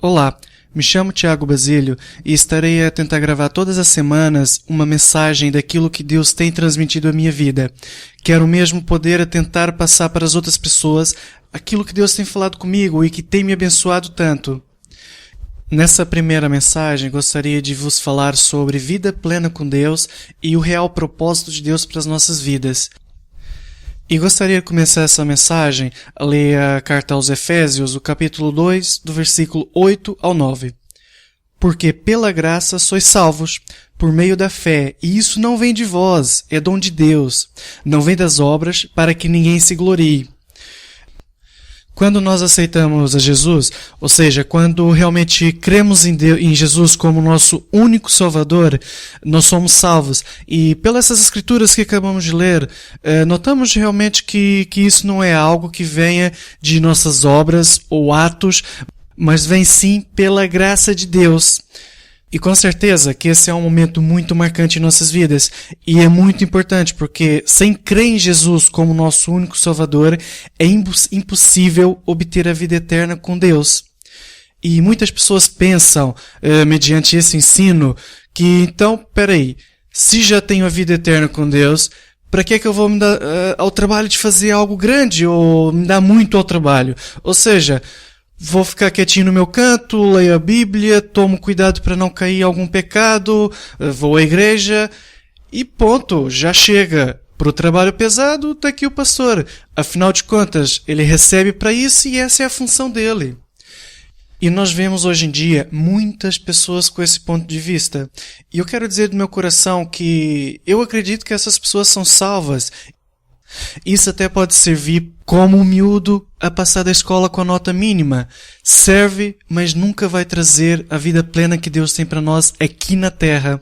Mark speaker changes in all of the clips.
Speaker 1: Olá, me chamo Thiago Basílio e estarei a tentar gravar todas as semanas uma mensagem daquilo que Deus tem transmitido à minha vida. Quero mesmo poder tentar passar para as outras pessoas aquilo que Deus tem falado comigo e que tem me abençoado tanto. Nessa primeira mensagem, gostaria de vos falar sobre vida plena com Deus e o real propósito de Deus para as nossas vidas. E gostaria de começar essa mensagem a ler a carta aos Efésios, o capítulo 2, do versículo 8 ao 9. Porque pela graça sois salvos, por meio da fé, e isso não vem de vós, é dom de Deus. Não vem das obras, para que ninguém se glorie. Quando nós aceitamos a Jesus, ou seja, quando realmente cremos em Jesus como nosso único Salvador, nós somos salvos. E pelas escrituras que acabamos de ler, notamos realmente que isso não é algo que venha de nossas obras ou atos, mas vem sim pela graça de Deus. E com certeza que esse é um momento muito marcante em nossas vidas e é muito importante porque sem crer em Jesus como nosso único Salvador é impossível obter a vida eterna com Deus. E muitas pessoas pensam, mediante esse ensino, que então, se já tenho a vida eterna com Deus, para que é que eu vou me dar ao trabalho de fazer algo grande ou me dar muito ao trabalho? Ou seja, vou ficar quietinho no meu canto, leio a Bíblia, tomo cuidado para não cair em algum pecado, vou à igreja e ponto, já chega. Para o trabalho pesado, está aqui o pastor. Afinal de contas, ele recebe para isso e essa é a função dele. E nós vemos hoje em dia muitas pessoas com esse ponto de vista. E eu quero dizer do meu coração que eu acredito que essas pessoas são salvas. Isso até pode servir como um miúdo a passar da escola com a nota mínima. Serve, mas nunca vai trazer a vida plena que Deus tem para nós aqui na Terra.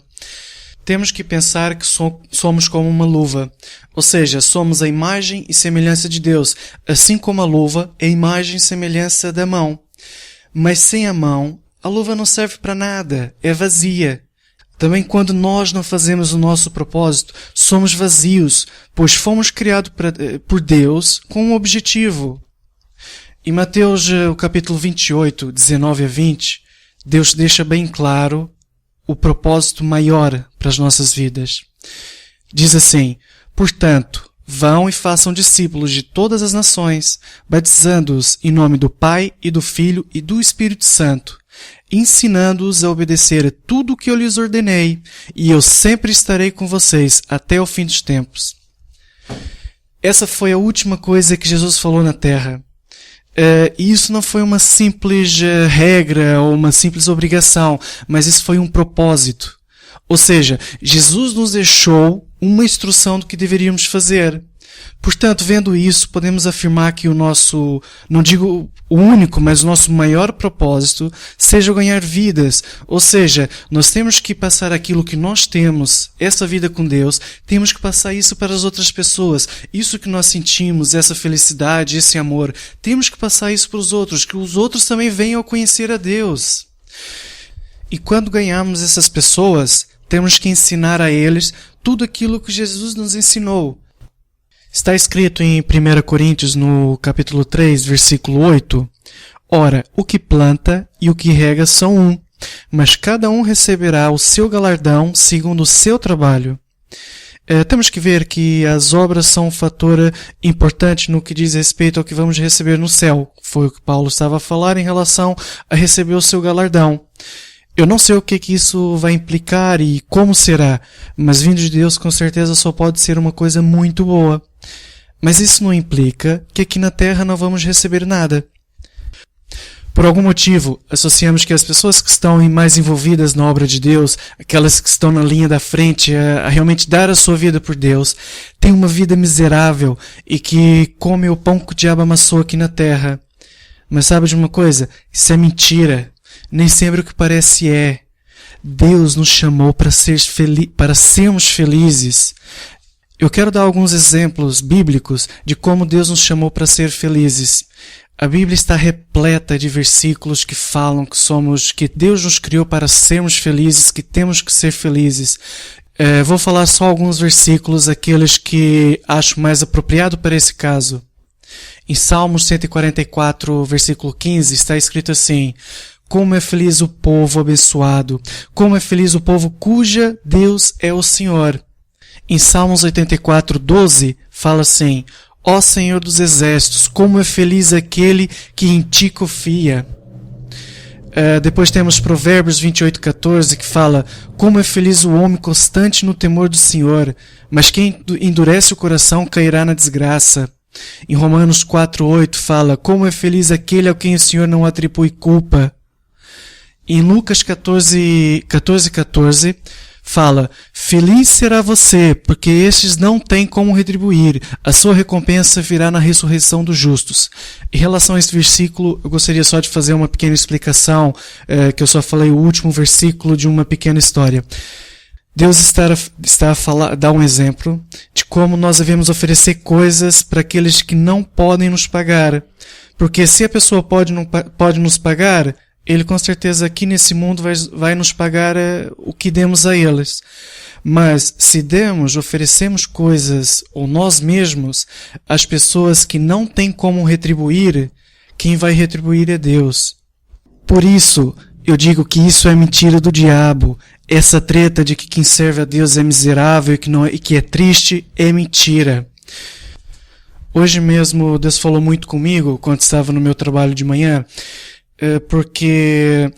Speaker 1: Temos que pensar que somos como uma luva. Ou seja, somos a imagem e semelhança de Deus. Assim como a luva é a imagem e semelhança da mão. Mas sem a mão, a luva não serve para nada. É vazia. Também quando nós não fazemos o nosso propósito, somos vazios, pois fomos criados por Deus com um objetivo. Em Mateus, o capítulo 28, 19 a 20, Deus deixa bem claro o propósito maior para as nossas vidas. Diz assim: portanto, vão e façam discípulos de todas as nações, batizando-os em nome do Pai e do Filho e do Espírito Santo, ensinando-os a obedecer a tudo o que eu lhes ordenei, e eu sempre estarei com vocês até o fim dos tempos. Essa foi a última coisa que Jesus falou na Terra. E isso não foi uma simples regra ou uma simples obrigação, mas isso foi um propósito. Ou seja, Jesus nos deixou uma instrução do que deveríamos fazer. Portanto, vendo isso, podemos afirmar que o nosso, não digo o único, mas o nosso maior propósito seja ganhar vidas. Ou seja, nós temos que passar aquilo que nós temos, essa vida com Deus, temos que passar isso para as outras pessoas. Isso que nós sentimos, essa felicidade, esse amor, temos que passar isso para os outros, que os outros também venham a conhecer a Deus. E quando ganharmos essas pessoas, temos que ensinar a eles tudo aquilo que Jesus nos ensinou. Está escrito em 1 Coríntios, no capítulo 3, versículo 8, ora, o que planta e o que rega são um, mas cada um receberá o seu galardão segundo o seu trabalho. Temos que ver que as obras são um fator importante no que diz respeito ao que vamos receber no céu. Foi o que Paulo estava a falar em relação a receber o seu galardão. Eu não sei o que isso vai implicar e como será, mas vindo de Deus com certeza só pode ser uma coisa muito boa. Mas isso não implica que aqui na Terra não vamos receber nada. Por algum motivo, associamos que as pessoas que estão mais envolvidas na obra de Deus, aquelas que estão na linha da frente a realmente dar a sua vida por Deus, têm uma vida miserável e que comem o pão que o diabo amassou aqui na Terra. Mas sabe de uma coisa? Isso é mentira. Nem sempre o que parece é. Deus nos chamou para sermos felizes. Eu quero dar alguns exemplos bíblicos de como Deus nos chamou para ser felizes. A Bíblia está repleta de versículos que falam que Deus nos criou para sermos felizes, que temos que ser felizes. Vou falar só alguns versículos, aqueles que acho mais apropriado para esse caso. Em Salmos 144, versículo 15, está escrito assim: Como é feliz o povo abençoado! Como é feliz o povo cuja Deus é o Senhor! Em Salmos 84:12, fala assim: Ó Senhor dos exércitos, como é feliz aquele que em ti confia! Depois temos Provérbios 28:14, que fala: Como é feliz o homem constante no temor do Senhor, mas quem endurece o coração cairá na desgraça. Em Romanos 4:8 fala: Como é feliz aquele ao quem o Senhor não atribui culpa. Em Lucas 14:14 fala: Feliz será você, porque estes não têm como retribuir. A sua recompensa virá na ressurreição dos justos. Em relação a esse versículo, eu gostaria só de fazer uma pequena explicação, que eu só falei o último versículo de uma pequena história. Deus está a falar, dá um exemplo de como nós devemos oferecer coisas para aqueles que não podem nos pagar. Porque se a pessoa pode nos pagar, Ele com certeza aqui nesse mundo vai nos pagar o que demos a eles. Mas se oferecemos coisas, ou nós mesmos, às pessoas que não têm como retribuir, quem vai retribuir é Deus. Por isso, eu digo que isso é mentira do diabo. Essa treta de que quem serve a Deus é miserável e que é triste é mentira. Hoje mesmo Deus falou muito comigo quando estava no meu trabalho de manhã, porque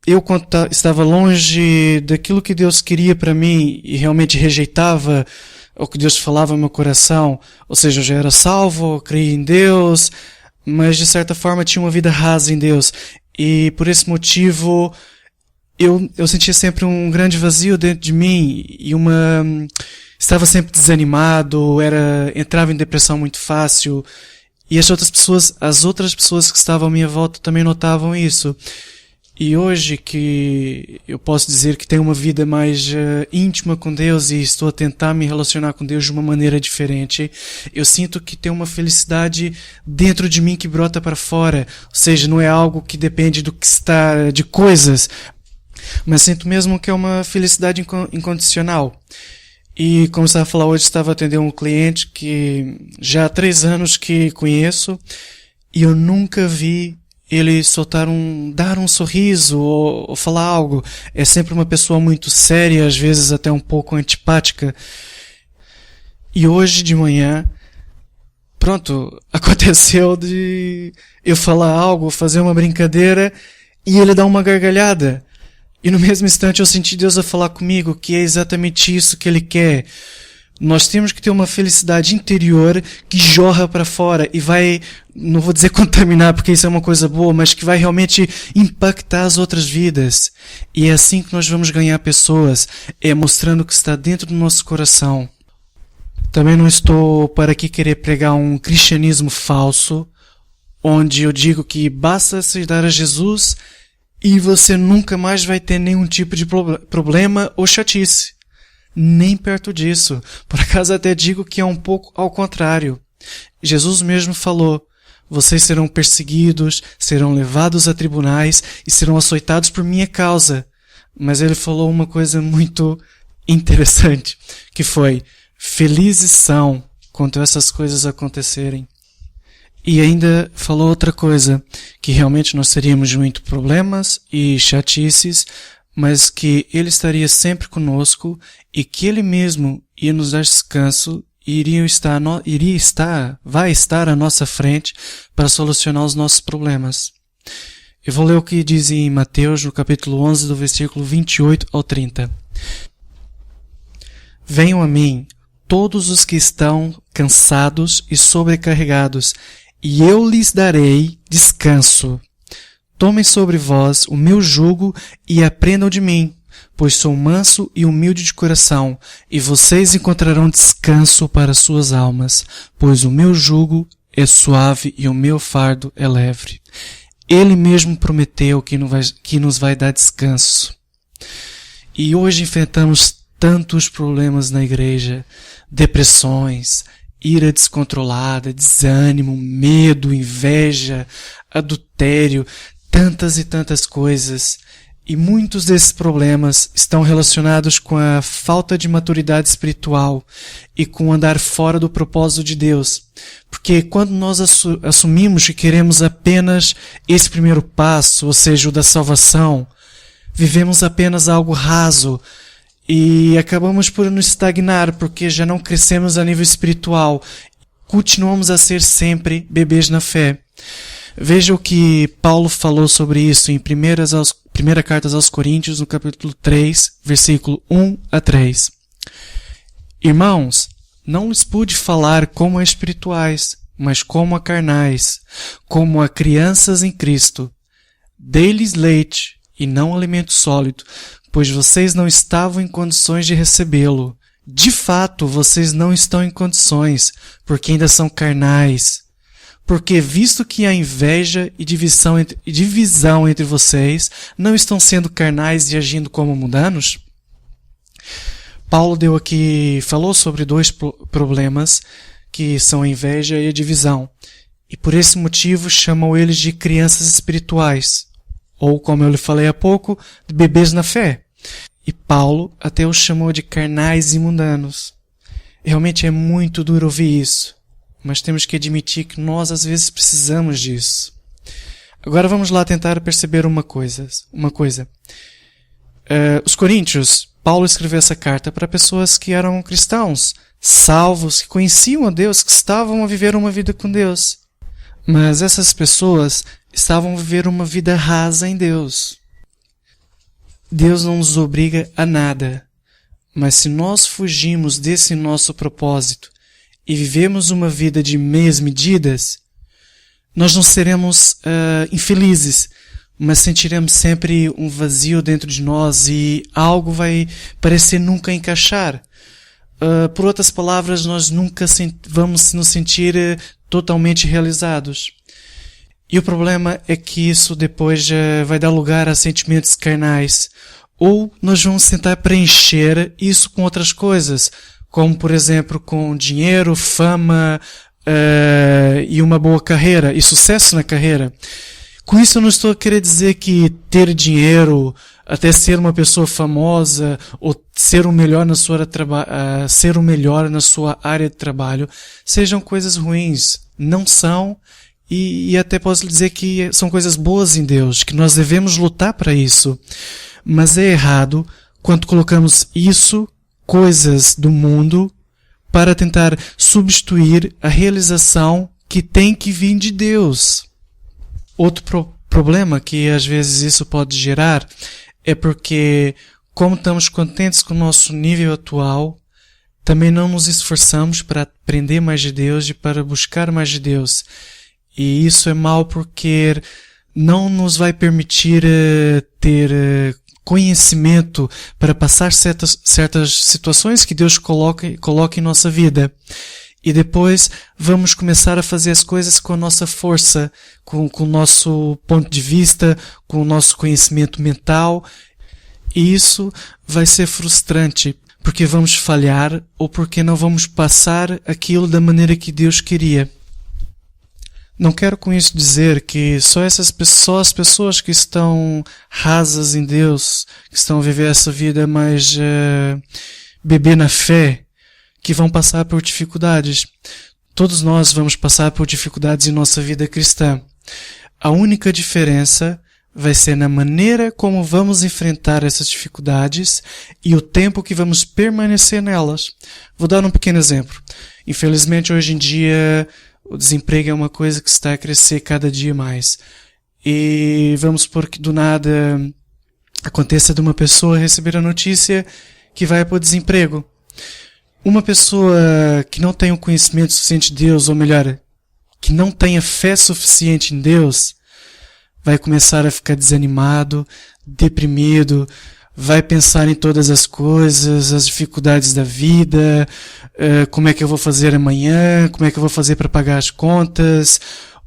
Speaker 1: eu, quando estava longe daquilo que Deus queria para mim e realmente rejeitava o que Deus falava no meu coração, ou seja, eu já era salvo, eu creia em Deus, mas de certa forma tinha uma vida rasa em Deus, e por esse motivo eu sentia sempre um grande vazio dentro de mim e estava sempre desanimado, entrava em depressão muito fácil. E as outras pessoas que estavam à minha volta também notavam isso. E hoje que eu posso dizer que tenho uma vida mais íntima com Deus e estou a tentar me relacionar com Deus de uma maneira diferente, eu sinto que tem uma felicidade dentro de mim que brota para fora. Ou seja, não é algo que depende de coisas, mas sinto mesmo que é uma felicidade incondicional. E como eu estava a falar hoje, estava a atender um cliente que já há 3 anos que conheço e eu nunca vi ele dar um sorriso ou falar algo. É sempre uma pessoa muito séria, às vezes até um pouco antipática. E hoje de manhã, aconteceu de eu falar algo, fazer uma brincadeira e ele dá uma gargalhada. E no mesmo instante eu senti Deus a falar comigo que é exatamente isso que Ele quer. Nós temos que ter uma felicidade interior que jorra para fora e vai, não vou dizer contaminar porque isso é uma coisa boa, mas que vai realmente impactar as outras vidas. E é assim que nós vamos ganhar pessoas, é mostrando o que está dentro do nosso coração. Também não estou para aqui querer pregar um cristianismo falso, onde eu digo que basta aceitar a Jesus e você nunca mais vai ter nenhum tipo de problema ou chatice. Nem perto disso. Por acaso até digo que é um pouco ao contrário. Jesus mesmo falou: vocês serão perseguidos, serão levados a tribunais e serão açoitados por minha causa. Mas ele falou uma coisa muito interessante, que foi: felizes são quando essas coisas acontecerem. E ainda falou outra coisa, que realmente nós teríamos muito problemas e chatices, mas que Ele estaria sempre conosco e que Ele mesmo ia nos dar descanso e vai estar à nossa frente para solucionar os nossos problemas. Eu vou ler o que diz em Mateus, no capítulo 11, do versículo 28 ao 30. Venham a mim, todos os que estão cansados e sobrecarregados, e eu lhes darei descanso. Tomem sobre vós o meu jugo e aprendam de mim, pois sou manso e humilde de coração, e vocês encontrarão descanso para suas almas, pois o meu jugo é suave e o meu fardo é leve. Ele mesmo prometeu que nos vai dar descanso. E hoje enfrentamos tantos problemas na igreja, depressões, ira descontrolada, desânimo, medo, inveja, adultério, tantas e tantas coisas. E muitos desses problemas estão relacionados com a falta de maturidade espiritual e com andar fora do propósito de Deus. Porque quando nós assumimos que queremos apenas esse primeiro passo, ou seja, o da salvação, vivemos apenas algo raso e acabamos por nos estagnar porque já não crescemos a nível espiritual. Continuamos a ser sempre bebês na fé. Veja o que Paulo falou sobre isso em 1 Carta aos Coríntios, no capítulo 3, versículo 1 a 3. Irmãos, não lhes pude falar como a espirituais, mas como a carnais, como a crianças em Cristo. Dei-lhes leite e não alimento sólido, pois vocês não estavam em condições de recebê-lo. De fato, vocês não estão em condições, porque ainda são carnais. Porque, visto que há inveja e divisão entre vocês, não estão sendo carnais e agindo como mundanos? Paulo falou sobre dois problemas, que são a inveja e a divisão. E por esse motivo chamam eles de crianças espirituais. Ou, como eu lhe falei há pouco, de bebês na fé. E Paulo até os chamou de carnais e mundanos. Realmente é muito duro ouvir isso. Mas temos que admitir que nós às vezes precisamos disso. Agora vamos lá tentar perceber uma coisa. Os coríntios, Paulo escreveu essa carta para pessoas que eram cristãos, salvos, que conheciam a Deus, que estavam a viver uma vida com Deus. Mas essas pessoas estavam a viver uma vida rasa em Deus. Deus não nos obriga a nada. Mas se nós fugimos desse nosso propósito e vivemos uma vida de meias medidas, nós não seremos infelizes, mas sentiremos sempre um vazio dentro de nós e algo vai parecer nunca encaixar. Por outras palavras, nós nunca vamos nos sentir totalmente realizados. E o problema é que isso depois vai dar lugar a sentimentos carnais. Ou nós vamos tentar preencher isso com outras coisas, como, por exemplo, com dinheiro, fama e uma boa carreira, e sucesso na carreira. Com isso eu não estou a querer dizer que ter dinheiro, até ser uma pessoa famosa, ou ser o melhor na sua área de trabalho, sejam coisas ruins. Não são, e até posso dizer que são coisas boas em Deus, que nós devemos lutar para isso. Mas é errado quando colocamos isso, coisas do mundo, para tentar substituir a realização que tem que vir de Deus. Outro problema que às vezes isso pode gerar é porque, como estamos contentes com o nosso nível atual, também não nos esforçamos para aprender mais de Deus e para buscar mais de Deus. E isso é mal porque não nos vai permitir ter conhecimento para passar certas situações que Deus coloca em nossa vida. E depois vamos começar a fazer as coisas com a nossa força, com o nosso ponto de vista, com o nosso conhecimento mental. E isso vai ser frustrante, porque vamos falhar ou porque não vamos passar aquilo da maneira que Deus queria. Não quero com isso dizer que só as pessoas que estão rasas em Deus, que estão a viver essa vida mais bebê na fé, que vão passar por dificuldades. Todos nós vamos passar por dificuldades em nossa vida cristã. A única diferença vai ser na maneira como vamos enfrentar essas dificuldades e o tempo que vamos permanecer nelas. Vou dar um pequeno exemplo. Infelizmente, hoje em dia, o desemprego é uma coisa que está a crescer cada dia mais. E vamos supor que do nada aconteça de uma pessoa receber a notícia que vai para o desemprego. Uma pessoa que não tem o conhecimento suficiente de Deus, ou melhor, que não tenha fé suficiente em Deus, vai começar a ficar desanimado, deprimido, vai pensar em todas as coisas, as dificuldades da vida, como é que eu vou fazer amanhã, como é que eu vou fazer para pagar as contas,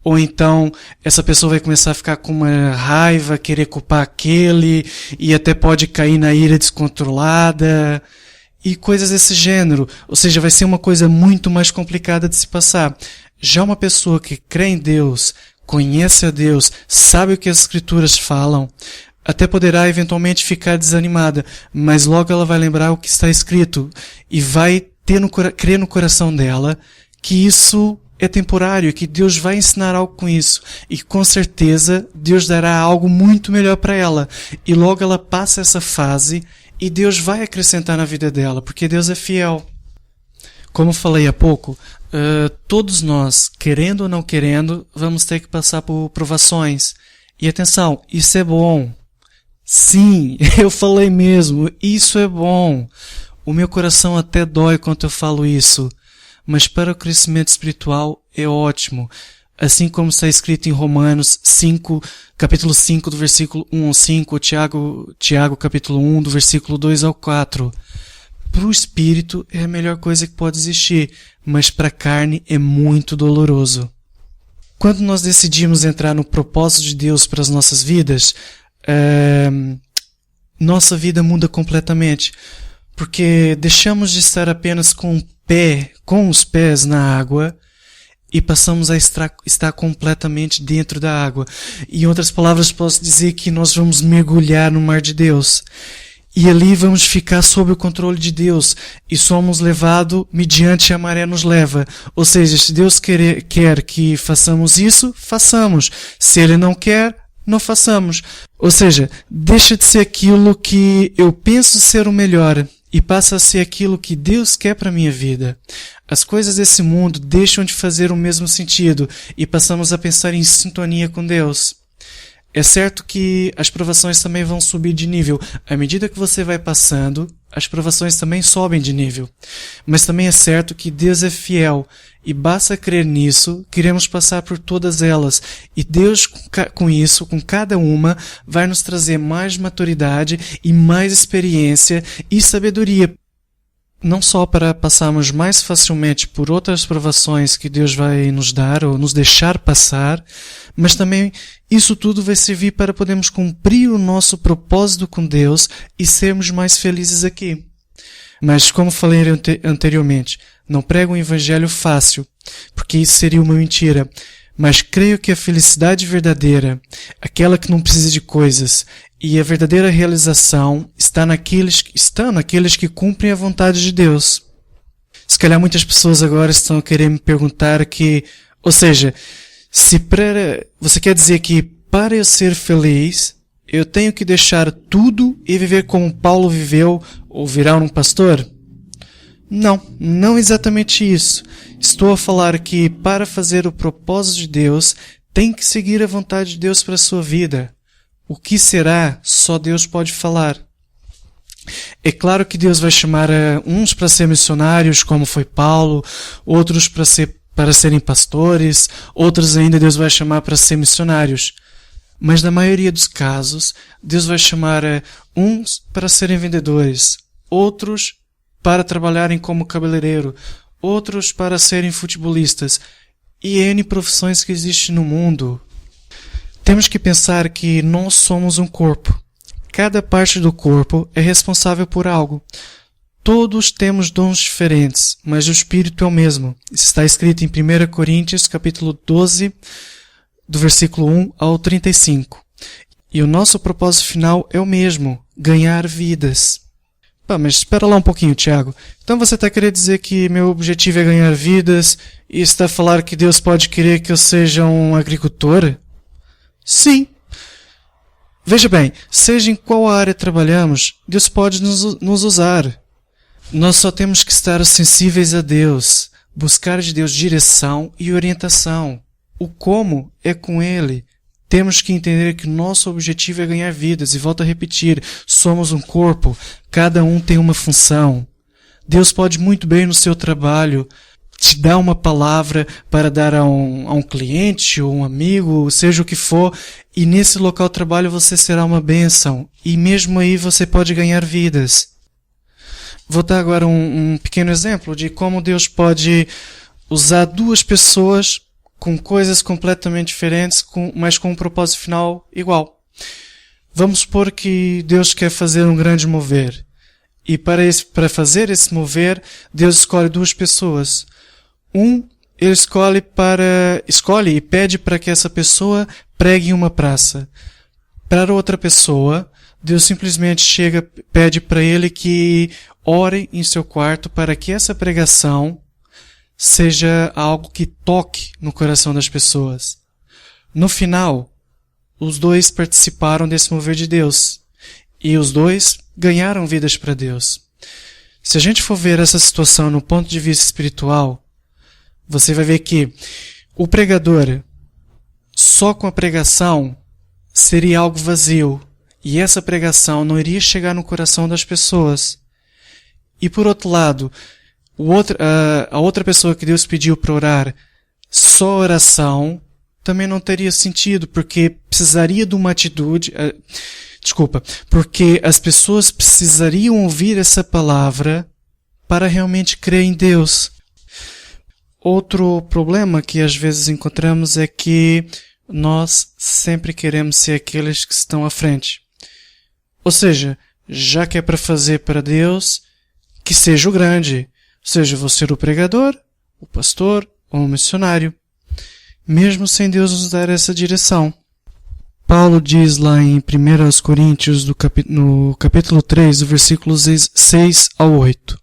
Speaker 1: ou então essa pessoa vai começar a ficar com uma raiva, querer culpar aquele, e até pode cair na ira descontrolada, e coisas desse gênero. Ou seja, vai ser uma coisa muito mais complicada de se passar. Já uma pessoa que crê em Deus, conhece a Deus, sabe o que as Escrituras falam, até poderá eventualmente ficar desanimada, mas logo ela vai lembrar o que está escrito e vai crer no coração dela que isso é temporário, que Deus vai ensinar algo com isso e com certeza Deus dará algo muito melhor para ela. E logo ela passa essa fase e Deus vai acrescentar na vida dela, porque Deus é fiel. Como falei há pouco, todos nós, querendo ou não querendo, vamos ter que passar por provações. E atenção, isso é bom. Sim, eu falei mesmo, isso é bom. O meu coração até dói quando eu falo isso. Mas para o crescimento espiritual é ótimo. Assim como está escrito em Romanos 5, capítulo 5, do versículo 1 ao 5, Tiago capítulo 1, do versículo 2 ao 4. Para o espírito é a melhor coisa que pode existir, mas para a carne é muito doloroso. Quando nós decidimos entrar no propósito de Deus para as nossas vidas, nossa vida muda completamente. Porque deixamos de estar apenas com os pés na água e passamos a estar completamente dentro da água. Em outras palavras, posso dizer que nós vamos mergulhar no mar de Deus. E ali vamos ficar sob o controle de Deus e somos levados mediante a maré nos leva. Ou seja, se Deus quer que façamos isso, façamos. Se Ele não quer, não façamos. Ou seja, deixa de ser aquilo que eu penso ser o melhor e passa a ser aquilo que Deus quer para a minha vida. As coisas desse mundo deixam de fazer o mesmo sentido e passamos a pensar em sintonia com Deus. É certo que as provações também vão subir de nível. À medida que você vai passando, as provações também sobem de nível. Mas também é certo que Deus é fiel e basta crer nisso, queremos passar por todas elas. E Deus, com isso, com cada uma, vai nos trazer mais maturidade e mais experiência e sabedoria. Não só para passarmos mais facilmente por outras provações que Deus vai nos dar ou nos deixar passar, mas também isso tudo vai servir para podermos cumprir o nosso propósito com Deus e sermos mais felizes aqui. Mas, como falei anteriormente, não prego um evangelho fácil, porque isso seria uma mentira. Mas creio que a felicidade verdadeira, aquela que não precisa de coisas, e a verdadeira realização está naqueles que cumprem a vontade de Deus. Se calhar muitas pessoas agora estão a querer me perguntar ou seja, você quer dizer que para eu ser feliz, eu tenho que deixar tudo e viver como Paulo viveu ou virar um pastor? Não exatamente isso. Estou a falar que para fazer o propósito de Deus, tem que seguir a vontade de Deus para a sua vida. O que será, só Deus pode falar. É claro que Deus vai chamar uns para ser missionários, como foi Paulo, outros para serem pastores, outros ainda Deus vai chamar para ser missionários. Mas na maioria dos casos, Deus vai chamar uns para serem vendedores, outros para trabalharem como cabeleireiro, outros para serem futebolistas, e N profissões que existem no mundo. Temos que pensar que nós somos um corpo. Cada parte do corpo é responsável por algo. Todos temos dons diferentes, mas o Espírito é o mesmo. Isso está escrito em 1 Coríntios, capítulo 12, do versículo 1 ao 35. E o nosso propósito final é o mesmo, ganhar vidas. Mas espera lá um pouquinho, Tiago. Então você está querendo dizer que meu objetivo é ganhar vidas e está a falar que Deus pode querer que eu seja um agricultor? Sim. Veja bem, seja em qual área trabalhamos, Deus pode nos usar. Nós só temos que estar sensíveis a Deus, buscar de Deus direção e orientação. O como é com Ele. Temos que entender que nosso objetivo é ganhar vidas. E volto a repetir, somos um corpo, cada um tem uma função. Deus pode muito bem no seu trabalho te dar uma palavra para dar a um cliente ou um amigo, seja o que for, e nesse local de trabalho você será uma bênção. E mesmo aí você pode ganhar vidas. Vou dar agora um pequeno exemplo de como Deus pode usar duas pessoas com coisas completamente diferentes, mas com um propósito final igual. Vamos supor que Deus quer fazer um grande mover. E para fazer esse mover, Deus escolhe duas pessoas. Ele escolhe e pede para que essa pessoa pregue em uma praça. Para outra pessoa, Deus simplesmente chega, pede para ele que ore em seu quarto para que essa pregação seja algo que toque no coração das pessoas. No final, os dois participaram desse mover de Deus e os dois ganharam vidas para Deus. Se a gente for ver essa situação no ponto de vista espiritual, você vai ver que o pregador, só com a pregação, seria algo vazio. E essa pregação não iria chegar no coração das pessoas. E por outro lado, a outra pessoa que Deus pediu para orar, só oração, também não teria sentido, porque precisaria de uma atitude... porque as pessoas precisariam ouvir essa palavra para realmente crer em Deus. Outro problema que às vezes encontramos é que nós sempre queremos ser aqueles que estão à frente. Ou seja, já que é para fazer para Deus, que seja o grande. Ou seja, vou ser o pregador, o pastor ou o missionário. Mesmo sem Deus nos dar essa direção. Paulo diz lá em 1 Coríntios, no capítulo 3, do versículo 6 ao 8.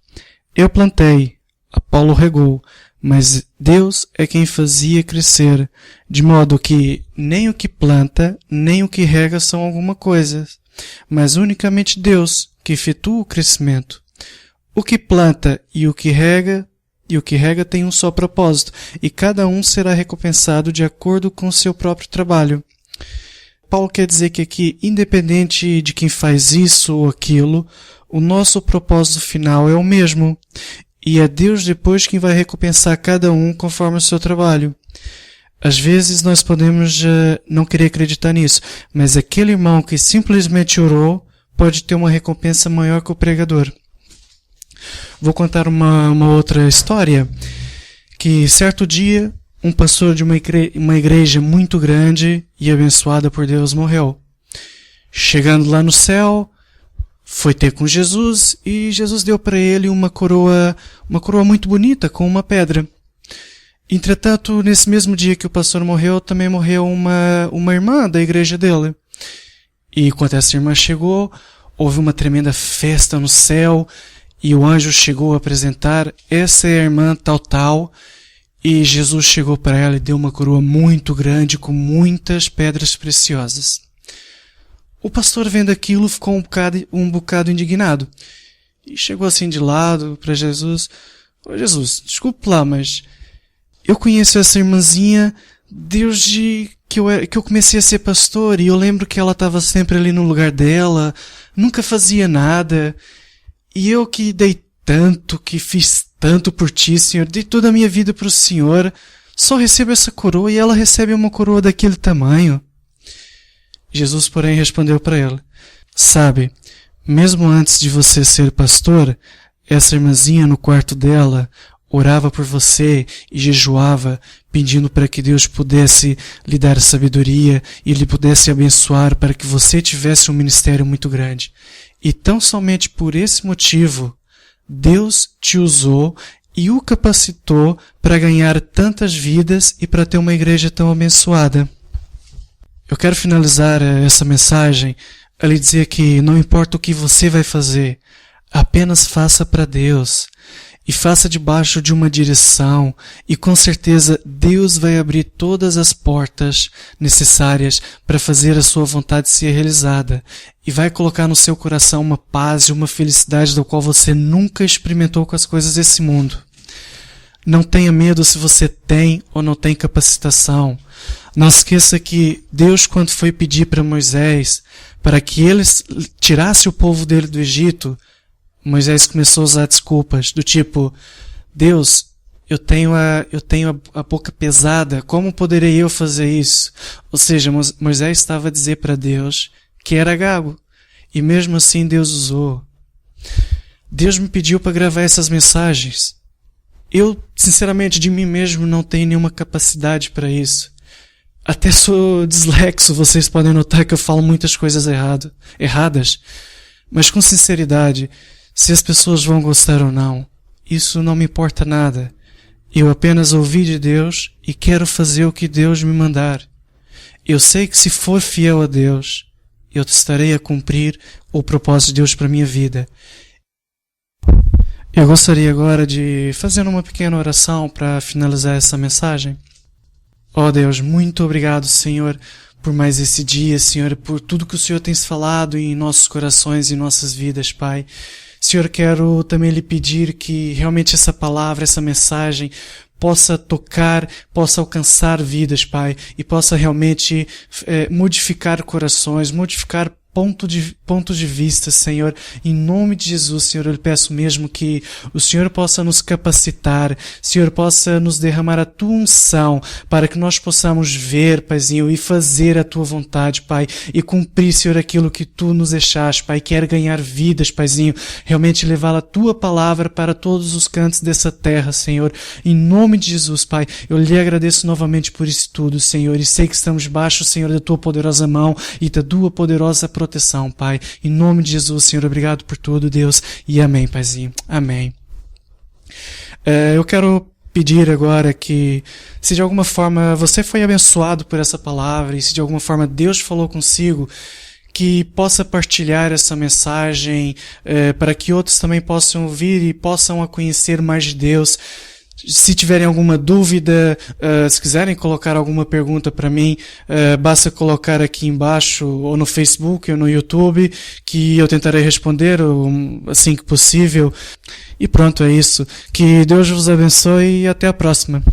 Speaker 1: Eu plantei, Apolo regou, mas Deus é quem fazia crescer, de modo que nem o que planta, nem o que rega são alguma coisa, mas unicamente Deus que efetua o crescimento. O que planta e o que rega tem um só propósito, e cada um será recompensado de acordo com seu próprio trabalho. Paulo quer dizer que aqui, independente de quem faz isso ou aquilo, o nosso propósito final é o mesmo. E é Deus depois quem vai recompensar cada um conforme o seu trabalho. Às vezes nós podemos não querer acreditar nisso, mas aquele irmão que simplesmente orou pode ter uma recompensa maior que o pregador. Vou contar uma outra história, que certo dia um pastor de uma igreja muito grande e abençoada por Deus morreu. Chegando lá no céu, foi ter com Jesus e Jesus deu para ele uma coroa muito bonita com uma pedra. Entretanto, nesse mesmo dia que o pastor morreu, também morreu uma irmã da igreja dele. E quando essa irmã chegou, houve uma tremenda festa no céu e o anjo chegou a apresentar: essa é a irmã tal. E Jesus chegou para ela e deu uma coroa muito grande com muitas pedras preciosas. O pastor, vendo aquilo, ficou um bocado indignado. E chegou assim de lado para Jesus. Ô Jesus, desculpe lá, mas eu conheço essa irmãzinha desde que eu comecei a ser pastor, e eu lembro que ela estava sempre ali no lugar dela, nunca fazia nada. E eu que dei tanto, que fiz tanto por ti, Senhor, dei toda a minha vida para o Senhor, só recebo essa coroa e ela recebe uma coroa daquele tamanho. Jesus, porém, respondeu para ele: sabe, mesmo antes de você ser pastor, essa irmãzinha no quarto dela orava por você e jejuava, pedindo para que Deus pudesse lhe dar sabedoria e lhe pudesse abençoar para que você tivesse um ministério muito grande. E tão somente por esse motivo, Deus te usou e o capacitou para ganhar tantas vidas e para ter uma igreja tão abençoada. Eu quero finalizar essa mensagem a lhe dizer que não importa o que você vai fazer, apenas faça para Deus. E faça debaixo de uma direção, e com certeza Deus vai abrir todas as portas necessárias para fazer a sua vontade ser realizada, e vai colocar no seu coração uma paz e uma felicidade da qual você nunca experimentou com as coisas desse mundo. Não tenha medo se você tem ou não tem capacitação. Não esqueça que Deus, quando foi pedir para Moisés para que ele tirasse o povo dele do Egito, Moisés começou a usar desculpas do tipo: Deus, eu tenho a boca pesada, como poderei eu fazer isso? Ou seja, Moisés estava a dizer para Deus que era gago, e mesmo assim Deus usou. Deus me pediu para gravar essas mensagens. Eu, sinceramente, de mim mesmo não tenho nenhuma capacidade para isso. Até sou dislexo, vocês podem notar que eu falo muitas coisas erradas. Mas com sinceridade, se as pessoas vão gostar ou não, isso não me importa nada. Eu apenas ouvi de Deus e quero fazer o que Deus me mandar. Eu sei que se for fiel a Deus, eu estarei a cumprir o propósito de Deus para a minha vida. Eu gostaria agora de fazer uma pequena oração para finalizar essa mensagem. Ó Deus, muito obrigado, Senhor, por mais esse dia, Senhor, por tudo que o Senhor tem falado em nossos corações e nossas vidas, Pai. Senhor, quero também lhe pedir que realmente essa palavra, essa mensagem possa tocar, possa alcançar vidas, Pai, e possa realmente modificar corações, modificar pontos de vista, Senhor. Em nome de Jesus, Senhor, eu lhe peço mesmo que o Senhor possa nos capacitar, Senhor, possa nos derramar a Tua unção, para que nós possamos ver, Paizinho, e fazer a Tua vontade, Pai, e cumprir, Senhor, aquilo que Tu nos deixaste, Pai. Quer ganhar vidas, Paizinho, realmente levar a Tua palavra para todos os cantos dessa terra, Senhor. Em nome de Jesus, Pai, eu lhe agradeço novamente por isso tudo, Senhor, e sei que estamos debaixo, Senhor, da Tua poderosa mão e da Tua poderosa proteção, Pai. Em nome de Jesus, Senhor, obrigado por tudo, Deus, e amém, Paizinho. Amém. Eu quero pedir agora que, se de alguma forma você foi abençoado por essa palavra, e se de alguma forma Deus falou consigo, que possa partilhar essa mensagem para que outros também possam ouvir e possam a conhecer mais de Deus. Se tiverem alguma dúvida, se quiserem colocar alguma pergunta para mim, basta colocar aqui embaixo, ou no Facebook, ou no YouTube, que eu tentarei responder assim que possível. E pronto, é isso. Que Deus vos abençoe e até a próxima.